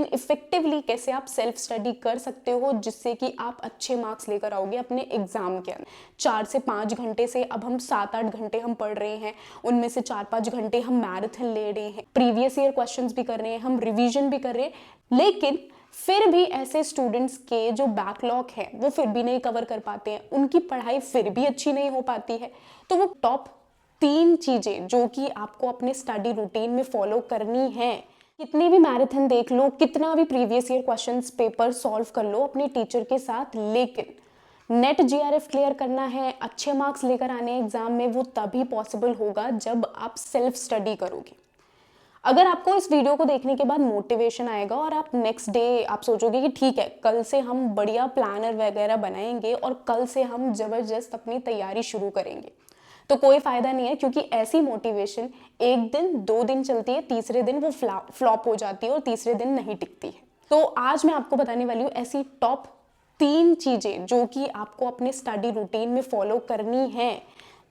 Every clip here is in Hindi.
इफेक्टिवली कैसे आप सेल्फ स्टडी कर सकते हो जिससे कि आप अच्छे मार्क्स लेकर आओगे अपने एग्जाम के अंदर। 4 से 5 घंटे से अब हम 7-8 घंटे हम पढ़ रहे हैं, उनमें से 4-5 घंटे हम मैराथन ले रहे हैं, प्रीवियस ईयर क्वेश्चंस भी कर रहे हैं, हम रिवीजन भी कर रहे हैं, लेकिन फिर भी ऐसे स्टूडेंट्स के जो बैकलॉग है वो फिर भी नहीं कवर कर पाते हैं, उनकी पढ़ाई फिर भी अच्छी नहीं हो पाती है। तो वो टॉप 3 चीजें जो कि आपको अपने स्टडी रूटीन में फॉलो करनी है, कितनी भी मैराथन देख लो, कितना भी previous year questions paper solve कर लो अपने टीचर के साथ, लेकिन नेट जीआरएफ क्लियर करना है, अच्छे मार्क्स लेकर आने एग्जाम में, वो तभी पॉसिबल होगा जब आप सेल्फ स्टडी करोगे। अगर आपको इस वीडियो को देखने के बाद मोटिवेशन आएगा और आप नेक्स्ट डे आप सोचोगे कि ठीक है कल से हम बढ़िया प्लानर वगैरह बनाएंगे और कल से हम जबरदस्त अपनी तैयारी शुरू करेंगे, तो कोई फायदा नहीं है, क्योंकि ऐसी मोटिवेशन 1 दिन 2 दिन चलती है, तीसरे दिन वो फ्लॉप हो जाती है और तीसरे दिन नहीं टिकती है। तो आज मैं आपको बताने वाली हूँ ऐसी टॉप 3 चीजें जो कि आपको अपने स्टडी रूटीन में फॉलो करनी है,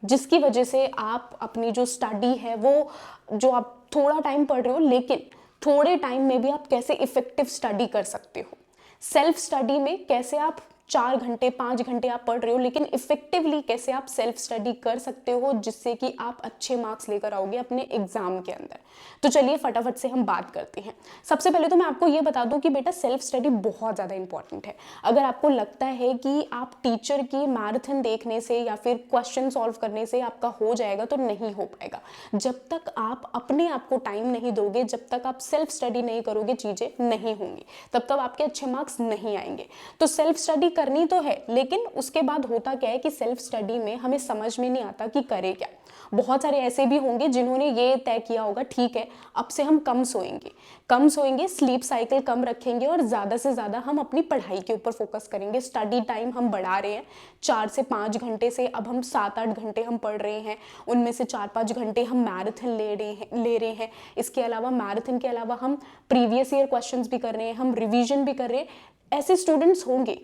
जिसकी वजह से आप अपनी जो स्टडी है वो, जो आप थोड़ा टाइम पढ़ रहे हो लेकिन थोड़े टाइम में भी आप कैसे इफेक्टिव स्टडी कर सकते हो। सेल्फ स्टडी में कैसे आप 4 घंटे 5 घंटे आप पढ़ रहे हो लेकिन इफेक्टिवली कैसे आप सेल्फ स्टडी कर सकते हो जिससे कि आप अच्छे मार्क्स लेकर आओगे अपने एग्जाम के अंदर। तो चलिए फटाफट से हम बात करते हैं। सबसे पहले तो मैं आपको ये बता दूं कि बेटा सेल्फ स्टडी बहुत ज़्यादा इंपॉर्टेंट है। अगर आपको लगता है कि आप टीचर की मैराथन देखने से या फिर क्वेश्चन सॉल्व करने से आपका हो जाएगा, तो नहीं हो पाएगा। जब तक आप अपने आप को टाइम नहीं दोगे, जब तक आप सेल्फ स्टडी नहीं करोगे, चीज़ें नहीं होंगी, तब तक आपके अच्छे मार्क्स नहीं आएंगे। तो सेल्फ स्टडी करनी तो है, लेकिन उसके बाद होता क्या है कि सेल्फ स्टडी में हमें समझ में नहीं आता कि करें क्या। बहुत सारे ऐसे भी होंगे जिन्होंने ये तय किया होगा ठीक है अब से हम कम सोएंगे, स्लीप साइकिल कम रखेंगे और ज़्यादा से ज़्यादा हम अपनी पढ़ाई के ऊपर फोकस करेंगे। स्टडी टाइम हम बढ़ा रहे हैं, 4 से 5 घंटे से अब हम 7-8 घंटे हम पढ़ रहे हैं, उनमें से 4-5 घंटे हम मैराथन ले रहे हैं। इसके अलावा मैराथन के अलावा हम प्रीवियस ईयर क्वेश्चंस भी कर रहे हैं, हम रिवीजन भी कर रहे हैं। ऐसे स्टूडेंट्स होंगे,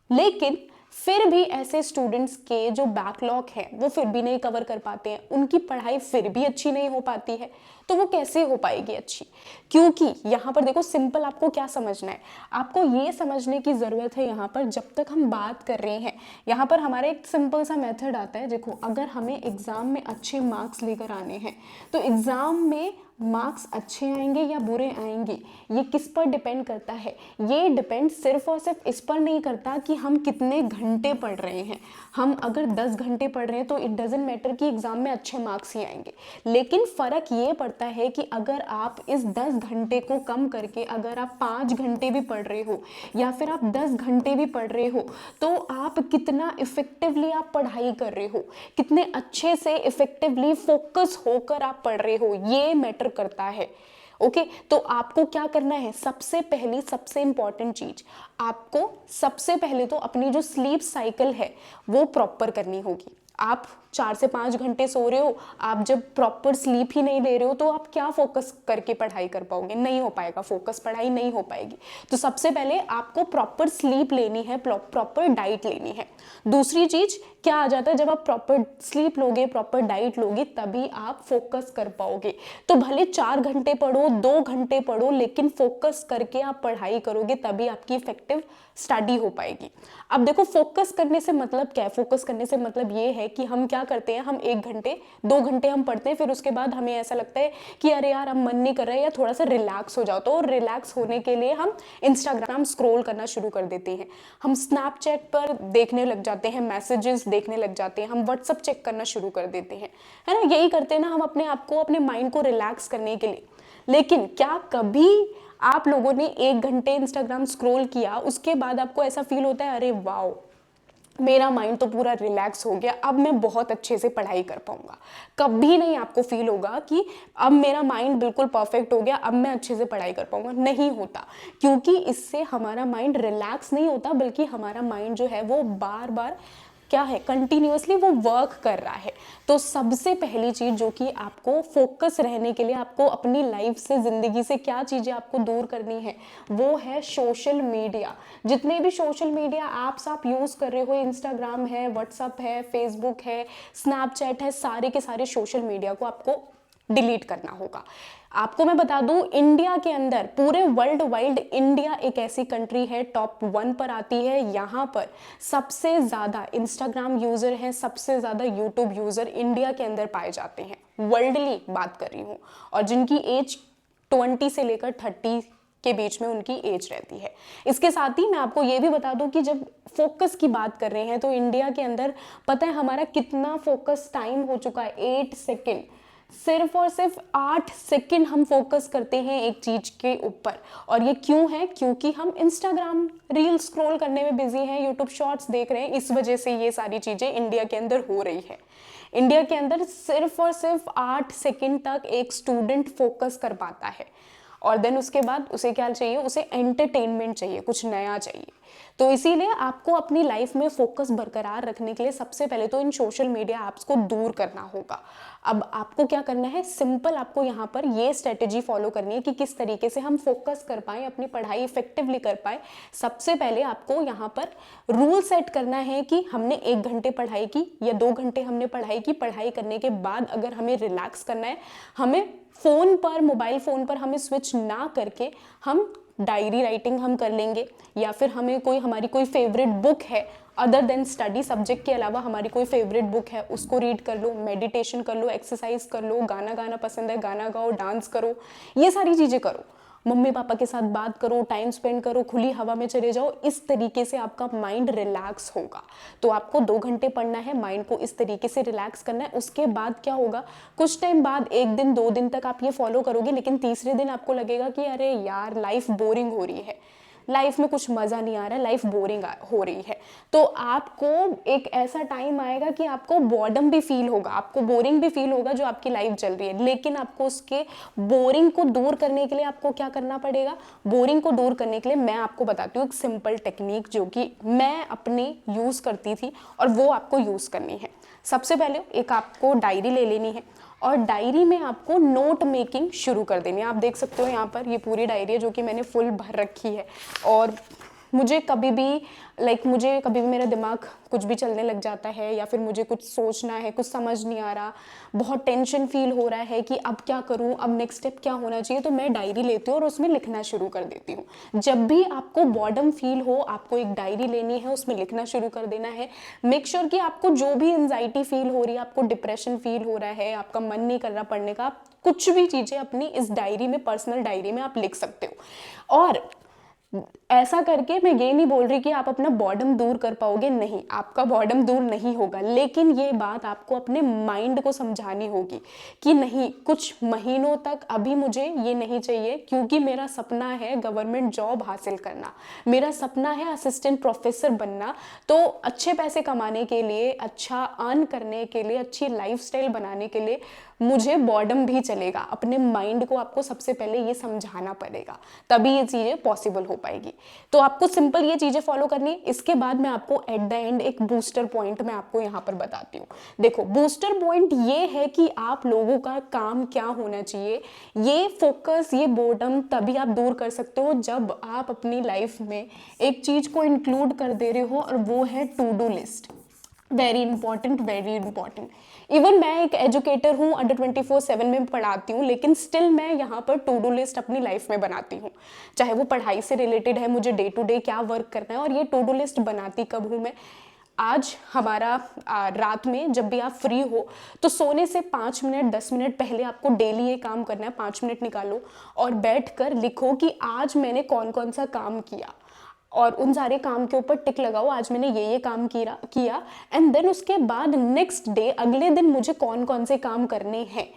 लेकिन फिर भी ऐसे स्टूडेंट्स के जो बैकलॉग है वो फिर भी नहीं कवर कर पाते हैं, उनकी पढ़ाई फिर भी अच्छी नहीं हो पाती है। तो वो कैसे हो पाएगी अच्छी? क्योंकि यहाँ पर देखो सिंपल आपको क्या समझना है, आपको ये समझने की ज़रूरत है यहाँ पर, जब तक हम बात कर रहे हैं यहाँ पर हमारा एक सिंपल सा मेथड आता है। देखो अगर हमें एग्ज़ाम में अच्छे मार्क्स लेकर आने हैं तो एग्ज़ाम में मार्क्स अच्छे आएंगे या बुरे आएंगे ये किस पर डिपेंड करता है? ये डिपेंड सिर्फ और सिर्फ इस पर नहीं करता कि हम कितने घंटे पढ़ रहे हैं। हम अगर 10 घंटे पढ़ रहे हैं तो इट डजेंट मैटर कि एग्ज़ाम में अच्छे मार्क्स ही आएंगे, लेकिन फ़र्क ये पड़ता है कि अगर आप इस 10 घंटे को कम करके अगर आप 5 घंटे भी पढ़ रहे हो या फिर आप 10 घंटे भी पढ़ रहे हो, तो आप कितना इफेक्टिवली आप पढ़ाई कर रहे हो, कितने अच्छे से इफेक्टिवली फोकस होकर आप पढ़ रहे हो, ये मैटर करता है। ओके तो आपको क्या करना है, सबसे पहली सबसे इंपॉर्टेंट चीज, आपको सबसे पहले तो अपनी जो स्लीप साइकिल है वो प्रॉपर करनी होगी। आप 4 से 5 घंटे सो रहे हो, आप जब प्रॉपर स्लीप ही नहीं ले रहे हो तो आप क्या फोकस करके पढ़ाई कर पाओगे? नहीं हो पाएगा, फोकस पढ़ाई नहीं हो पाएगी। तो सबसे पहले आपको प्रॉपर स्लीप लेनी है, प्रॉपर डाइट लेनी है। दूसरी चीज क्या आ जाता है, जब आप प्रॉपर स्लीप लोगे, प्रॉपर डाइट लोगे, तभी आप फोकस कर पाओगे। तो भले 4 घंटे पढ़ो, 2 घंटे पढ़ो, लेकिन फोकस करके आप पढ़ाई करोगे तभी आपकी इफेक्टिव स्टडी हो पाएगी। अब देखो फोकस करने से मतलब क्या है? फोकस करने से मतलब ये है कि हम क्या करते हैं, हम 1 घंटे 2 घंटे हम पढ़ते हैं, फिर उसके बाद हमें ऐसा लगता है कि अरे यार अब मन नहीं कर रहा है या थोड़ा सा रिलैक्स हो जाओ, तो रिलैक्स होने के लिए हम इंस्टाग्राम स्क्रॉल करना शुरू कर देते हैं, हम स्नैपचैट पर देखने लग जाते हैं, मैसेजेस देखने लग जाते हैं, हम व्हाट्सअप चेक करना शुरू कर देते हैं, है ना? यही करते हैं ना हम अपने आप को, अपने माइंड को रिलैक्स करने के लिए। लेकिन क्या कभी आप लोगों ने 1 घंटे इंस्टाग्राम स्क्रॉल किया, उसके बाद आपको ऐसा फील होता है अरे वाओ मेरा माइंड तो पूरा रिलैक्स हो गया, अब मैं बहुत अच्छे से पढ़ाई कर पाऊंगा? कभी नहीं आपको फील होगा कि अब मेरा माइंड बिल्कुल परफेक्ट हो गया, अब मैं अच्छे से पढ़ाई कर पाऊंगा। नहीं होता, क्योंकि इससे हमारा माइंड रिलैक्स नहीं होता, बल्कि हमारा माइंड जो है वो बार बार क्या है, कंटिन्यूअसली वो वर्क कर रहा है। तो सबसे पहली चीज जो कि आपको फोकस रहने के लिए, आपको अपनी लाइफ से, जिंदगी से क्या चीजें आपको दूर करनी है, वो है सोशल मीडिया। जितने भी सोशल मीडिया ऐप्स आप यूज कर रहे हो, इंस्टाग्राम है, व्हाट्सअप है, फेसबुक है, स्नैपचैट है, सारे के सारे सोशल मीडिया को आपको डिलीट करना होगा। आपको मैं बता दूं, इंडिया के अंदर पूरे वर्ल्ड वाइड इंडिया एक ऐसी कंट्री है टॉप 1 पर आती है। यहाँ पर सबसे ज़्यादा इंस्टाग्राम यूज़र हैं, सबसे ज़्यादा यूट्यूब यूज़र इंडिया के अंदर पाए जाते हैं, वर्ल्डली बात कर रही हूँ, और जिनकी एज 20 से लेकर 30 के बीच में उनकी एज रहती है। इसके साथ ही मैं आपको ये भी बता दूं कि जब फोकस की बात कर रहे हैं तो इंडिया के अंदर पता है हमारा कितना फोकस टाइम हो चुका है, 8 सेकेंड, सिर्फ और सिर्फ 8 सेकेंड हम फोकस करते हैं एक चीज के ऊपर। और ये क्यों है? क्योंकि हम इंस्टाग्राम रील स्क्रॉल करने में बिजी हैं, यूट्यूब शॉर्ट्स देख रहे हैं, इस वजह से ये सारी चीजें इंडिया के अंदर हो रही है। इंडिया के अंदर सिर्फ और सिर्फ 8 सेकेंड तक एक स्टूडेंट फोकस कर पाता है, और देन उसके बाद उसे क्या चाहिए? उसे एंटरटेनमेंट चाहिए, कुछ नया चाहिए। तो इसीलिए आपको अपनी लाइफ में फोकस बरकरार रखने के लिए सबसे पहले तो इन सोशल मीडिया ऐप्स को दूर करना होगा। अब आपको क्या करना है? सिंपल आपको यहाँ पर ये स्ट्रेटेजी फॉलो करनी है कि किस तरीके से हम फोकस कर पाए, अपनी पढ़ाई इफेक्टिवली कर पाए। सबसे पहले आपको यहाँ पर रूल सेट करना है कि हमने 1 घंटे पढ़ाई की या 2 घंटे हमने पढ़ाई की, पढ़ाई करने के बाद अगर हमें रिलैक्स करना है, हमें फ़ोन पर, मोबाइल फ़ोन पर हमें स्विच ना करके हम डायरी राइटिंग हम कर लेंगे, या फिर हमें हमारी कोई फेवरेट बुक है अदर देन स्टडी सब्जेक्ट के अलावा हमारी कोई फेवरेट बुक है उसको रीड कर लो, मेडिटेशन कर लो, एक्सरसाइज कर लो, गाना गाना पसंद है गाना गाओ, डांस करो, ये सारी चीज़ें करो, मम्मी पापा के साथ बात करो, टाइम स्पेंड करो, खुली हवा में चले जाओ। इस तरीके से आपका माइंड रिलैक्स होगा। तो आपको 2 घंटे पढ़ना है, माइंड को इस तरीके से रिलैक्स करना है। उसके बाद क्या होगा? कुछ टाइम बाद, 1 दिन 2 दिन तक आप ये फॉलो करोगे, लेकिन तीसरे दिन आपको लगेगा कि अरे यार लाइफ बोरिंग हो रही है, लाइफ में कुछ मज़ा नहीं आ रहा है, लाइफ बोरिंग हो रही है। तो आपको एक ऐसा टाइम आएगा कि आपको बॉर्डम भी फील होगा, आपको बोरिंग भी फील होगा जो आपकी लाइफ चल रही है। लेकिन आपको उसके बोरिंग को दूर करने के लिए आपको क्या करना पड़ेगा? बोरिंग को दूर करने के लिए मैं आपको बताती हूँ एक सिंपल टेक्निक जो कि मैं अपने यूज़ करती थी और वो आपको यूज़ करनी है। सबसे पहले एक आपको डायरी ले लेनी है और डायरी में आपको नोट मेकिंग शुरू कर देनी है। आप देख सकते हो यहाँ पर ये पूरी डायरी है जो कि मैंने फुल भर रखी है। और मुझे कभी भी मेरा दिमाग कुछ भी चलने लग जाता है या फिर मुझे कुछ सोचना है, कुछ समझ नहीं आ रहा, बहुत टेंशन फील हो रहा है कि अब क्या करूं, अब नेक्स्ट स्टेप क्या होना चाहिए, तो मैं डायरी लेती हूँ और उसमें लिखना शुरू कर देती हूँ। जब भी आपको बॉर्डम फील हो, आपको एक डायरी लेनी है, उसमें लिखना शुरू कर देना है। मेक श्योर कि आपको जो भी एंजाइटी फील हो रही है, आपको डिप्रेशन फील हो रहा है, आपका मन नहीं कर रहा पढ़ने का, आप कुछ भी चीज़ें अपनी इस डायरी में, पर्सनल डायरी में आप लिख सकते हो। और ऐसा करके मैं ये नहीं बोल रही कि आप अपना बॉर्डम दूर कर पाओगे, नहीं, आपका बॉर्डम दूर नहीं होगा, लेकिन ये बात आपको अपने माइंड को समझानी होगी कि नहीं, कुछ महीनों तक अभी मुझे ये नहीं चाहिए, क्योंकि मेरा सपना है गवर्नमेंट जॉब हासिल करना, मेरा सपना है असिस्टेंट प्रोफेसर बनना। तो अच्छे पैसे कमाने के लिए, अच्छा अर्न करने के लिए, अच्छी लाइफस्टाइल बनाने के लिए मुझे बॉर्डम भी चलेगा। अपने माइंड को आपको सबसे पहले ये समझाना पड़ेगा, तभी ये चीज़ें पॉसिबल हो पाएगी। तो आपको सिंपल ये चीज़ें फॉलो करनी है। इसके बाद मैं आपको एट द एंड एक बूस्टर पॉइंट मैं आपको यहाँ पर बताती हूँ। देखो, बूस्टर पॉइंट ये है कि आप लोगों का काम क्या होना चाहिए। ये फोकस, ये बोर्डम तभी आप दूर कर सकते हो जब आप अपनी लाइफ में एक चीज़ को इंक्लूड कर दे रहे हो, और वो है to do list. Very important, very important. Even मैं एक एजुकेटर हूँ, अंडर 24/7 में पढ़ाती हूँ, लेकिन स्टिल मैं यहाँ पर टू डू लिस्ट अपनी लाइफ में बनाती हूँ। चाहे वो पढ़ाई से रिलेटेड है, मुझे डे टू डे क्या वर्क करना है, और ये टू डू लिस्ट बनाती कब हूँ मैं? आज हमारा रात में जब भी आप फ्री हो तो सोने से 5 मिनट 10 मिनट पहले आपको डेली ये काम करना है। 5 मिनट निकालो और बैठकर लिखो कि आज मैंने कौन कौन सा काम किया, और उन सारे काम के ऊपर टिक लगाओ, आज मैंने ये काम किया। एंड देन उसके बाद नेक्स्ट डे, अगले दिन मुझे कौन कौन से काम करने हैं,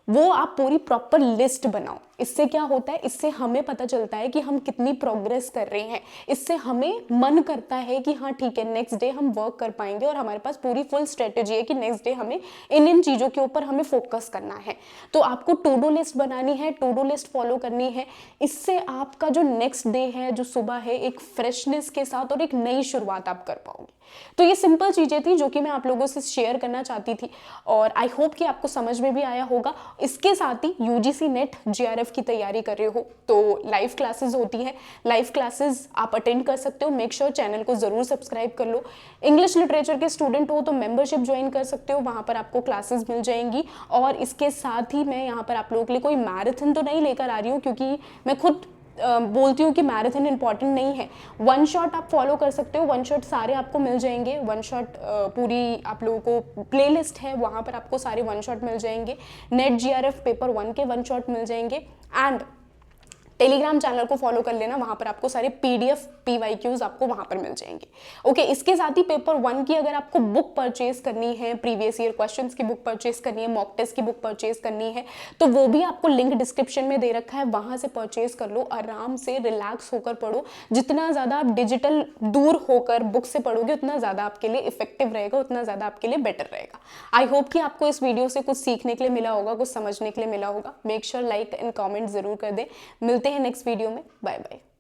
वो आप पूरी प्रॉपर लिस्ट बनाओ। इससे क्या होता है? इससे हमें पता चलता है कि हम कितनी प्रोग्रेस कर रहे हैं। इससे हमें मन करता है कि हाँ ठीक है, नेक्स्ट डे हम वर्क कर पाएंगे, और हमारे पास पूरी फुल स्ट्रेटेजी है कि नेक्स्ट डे हमें इन चीज़ों के ऊपर हमें फोकस करना है। तो आपको टू डू लिस्ट बनानी है, टू डू लिस्ट फॉलो करनी है। इससे आपका जो नेक्स्ट डे है, जो सुबह है, एक फ्रेशनेस के साथ और एक नई शुरुआत आप कर पाओगे। तो ये सिंपल चीज़ें थी जो कि मैं आप लोगों से शेयर करना चाहती थी, और आई होप कि आपको समझ में भी आया होगा। इसके साथ ही यूजीसी नेट जीआरएफ की तैयारी कर रहे हो तो लाइव क्लासेस होती हैं, लाइव क्लासेस आप अटेंड कर सकते हो। मेक श्योर चैनल को ज़रूर सब्सक्राइब कर लो। इंग्लिश लिटरेचर के स्टूडेंट हो तो मेंबरशिप ज्वाइन कर सकते हो, वहाँ पर आपको क्लासेस मिल जाएंगी। और इसके साथ ही मैं यहाँ पर आप लोगों के लिए कोई मैराथन तो नहीं लेकर आ रही हूँ, क्योंकि मैं खुद बोलती हूँ कि मैराथन इंपॉर्टेंट नहीं है। वन शॉट आप फॉलो कर सकते हो, वन शॉट सारे आपको मिल जाएंगे। वन शॉट पूरी आप लोगों को प्लेलिस्ट है, वहाँ पर आपको सारे वन शॉट मिल जाएंगे। नेट जीआरएफ पेपर 1 के वन शॉट मिल जाएंगे। एंड टेलीग्राम चैनल को फॉलो कर लेना, वहाँ पर आपको सारे पीडीएफ पीवाईक्यूज आपको वहाँ पर मिल जाएंगे। ओके, इसके साथ ही पेपर 1 की अगर आपको बुक परचेज करनी है, प्रीवियस ईयर क्वेश्चंस की बुक परचेज करनी है, मॉक टेस्ट की बुक परचेज करनी है, तो वो भी आपको लिंक डिस्क्रिप्शन में दे रखा है, वहाँ से परचेज कर लो। आराम से रिलैक्स होकर पढ़ो। जितना ज़्यादा आप डिजिटल दूर होकर बुक से पढ़ोगे उतना ज़्यादा आपके लिए इफेक्टिव रहेगा, उतना ज़्यादा आपके लिए बेटर रहेगा। आई होप कि आपको इस वीडियो से कुछ सीखने के लिए मिला होगा, कुछ समझने के लिए मिला होगा। Make sure like and comment जरूर कर दें। मिलते हैं नेक्स्ट वीडियो में। Bye bye.